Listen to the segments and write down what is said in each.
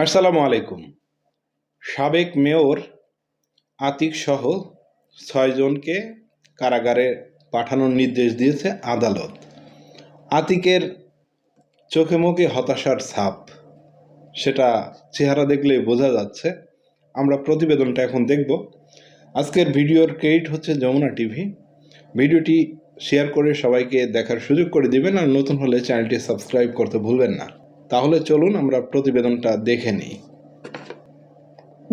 আসসালামু আলাইকুম। সাবেক মেয়র আতিক সহ ৬ জনকে কারাগারে পাঠানোর নির্দেশ দিয়েছে আদালত। আতিকের চোখে মুখে হতাশার ছাপ, সেটা চেহারা দেখলেই বোঝা যাচ্ছে। আমরা প্রতিবেদনটা এখন দেখব। আজকের ভিডিওর ক্রেডিট হচ্ছে যমুনা টিভি। ভিডিওটি শেয়ার করে সবাইকে দেখার সুযোগ করে দিবেন, আর নতুন হলে চ্যানেলটি সাবস্ক্রাইব করতে ভুলবেন না। তাহলে চলুন আমরা প্রতিবেদনটা দেখে নিই।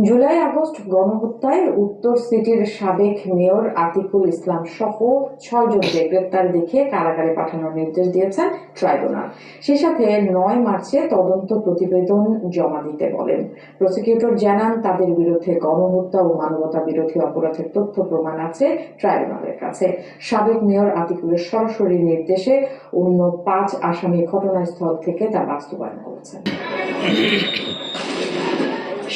জুলাই আগস্ট গণহত্যায় উত্তর সিটির সাবেক মেয়র আতিকুল ইসলাম সহ ৬ জনকে গ্রেপ্তার দেখিয়ে কারাগারে পাঠানোর নির্দেশ দিয়েছেন ট্রাইব্যুনাল। সেই সাথে ৯ মার্চে তদন্ত প্রতিবেদন জমা দিতে বলেন। প্রসিকিউটর জানান, তাদের বিরুদ্ধে গণহত্যা ও মানবতা বিরোধী অপরাধের তথ্য প্রমাণ আছে ট্রাইব্যুনালের কাছে। সাবেক মেয়র আতিকুলের সরাসরি নির্দেশে অন্য ৫ আসামি ঘটনাস্থল থেকে তা বাস্তবায়ন করেছেন।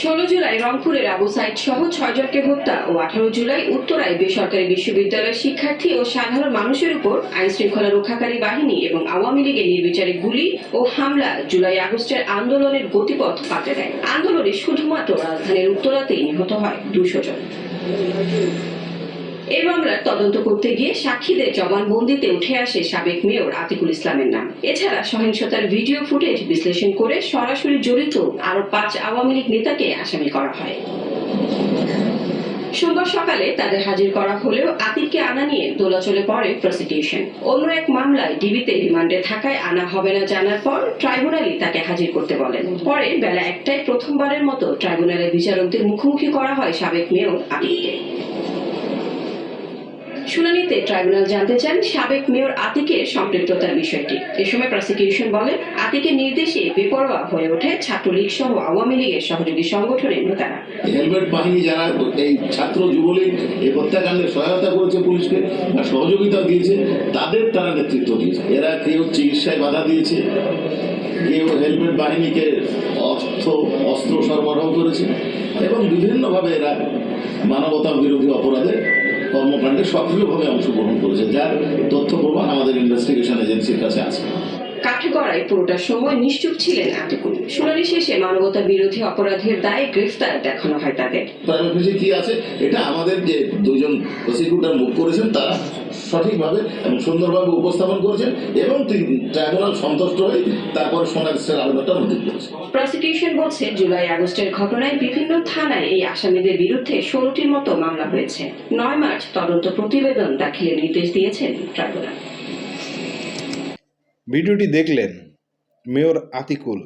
১৬ জুলাই রংপুরের আবু সাইদ সহ ৬ জনকে হত্যা ও ১৮ জুলাই উত্তরায় বেসরকারি বিশ্ববিদ্যালয়ের শিক্ষার্থী ও সাধারণ মানুষের উপর আইন শৃঙ্খলা রক্ষাকারী বাহিনী এবং আওয়ামী লীগের নির্বিচারে গুলি ও হামলা জুলাই আগস্টের আন্দোলনের গতিপথ পাল্টে দেয়। আন্দোলনে শুধুমাত্র রাজধানীর উত্তরাতেই নিহত হয় ২০০ জন। এই মামলার তদন্ত করতে গিয়ে সাক্ষীদের জবানবন্দিতে উঠে আসে সাবেক মেয়র আতিকুল ইসলামের নাম। এছাড়া সহিংসতার ভিডিও ফুটেজ বিশ্লেষণ করে সরাসরি জড়িত আরো ৫ আওয়ামী লীগ নেতাকে আসামি করা হয়। সোমবার সকালে তাদের হাজির করা হলেও আতিককে আনা নিয়ে দোলাচলে পড়ে প্রসিকিউশন। অন্য এক মামলায় ডিবিতে রিমান্ডে থাকায় আনা হবে না জানার পর ট্রাইব্যুনালই তাকে হাজির করতে বলেন। পরে বেলা ১টায় প্রথমবারের মতো ট্রাইব্যুনালের বিচারকদের মুখোমুখি করা হয় সাবেক মেয়র আতিককে। শুনানিতে ট্রাইব্যুনাল জানতে চান সাবেক মেয়র আতিকের সম্পৃক্ততার বিষয়টি। এ সময় প্রসিকিউশন বলে, আতিকের নির্দেশে বেপরোয়া হয়ে ওঠে ছাত্রলীগ সহ আওয়ামী লীগের সহযোগী সংগঠনের নেতারা। হেলমেট বাহিনী যারা এই ছাত্র যুবলীগ এই হত্যাকাণ্ডে সহায়তা করেছে, পুলিশকে বা সহযোগিতা দিয়েছে, তারা নেতৃত্ব দিয়েছে। এরা কেউ চিকিৎসায় বাধা দিয়েছে, কেউ হেলমেট বাহিনীকে অস্ত্র সরবরাহ করেছে এবং বিভিন্নভাবে এরা মানবতা বিরোধী অপরাধে কর্মকাণ্ডে সক্রিয়ভাবে অংশগ্রহণ করেছে, যার তথ্য প্রমাণ আমাদের ইনভেস্টিগেশন এজেন্সির কাছে আছে। কাঠগড়ায় পুরোটা সময় নিশ্চুপ ছিলেন আতিকুল। শুনানি শেষে মানবতা বিরোধী অপরাধের দায়ে গ্রেফতার দেখানো হয় তাদের। কি আছে এটা আমাদের যে দুজন প্রসিকিউটর মুখ করেছেন তারা সঠিকভাবে এবং সুন্দরভাবে উপস্থাপন করেছেন এবং ট্রাইব্যুনাল সন্তুষ্ট হয়ে তারপর সোনার আবেদনটা মঞ্জুর করেছে। প্রসিকিউশন বলছে, জুলাই আগস্টের ঘটনায় বিভিন্ন থানায় এই আসামিদের বিরুদ্ধে ১৬টির মতো মামলা হয়েছে। ৯ মার্চ তদন্ত প্রতিবেদন দাখিলের নির্দেশ দিয়েছেন ট্রাইব্যুনাল। ভিডিওটি দেখলেন, মেয়র আতিকুল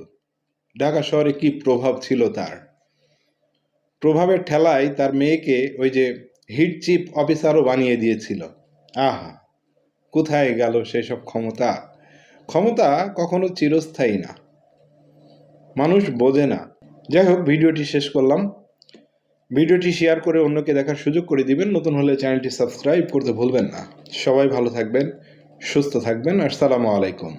ঢাকা শহরে কি প্রভাব ছিল তার। প্রভাবের ঠেলায় তার মেয়েকে ওই যে হিট চিফ অফিসারও বানিয়ে দিয়েছিল। আহা, কোথায় গেল সেসব ক্ষমতা? ক্ষমতা কখনো চিরস্থায়ী না, মানুষ বোঝে না। যাই হোক, ভিডিওটি শেষ করলাম। ভিডিওটি শেয়ার করে অন্যকে দেখার সুযোগ করে দিবেন। নতুন হলে চ্যানেলটি সাবস্ক্রাইব করতে ভুলবেন না। সবাই ভালো থাকবেন, সুস্থ থাকবেন। আসসালামু আলাইকুম।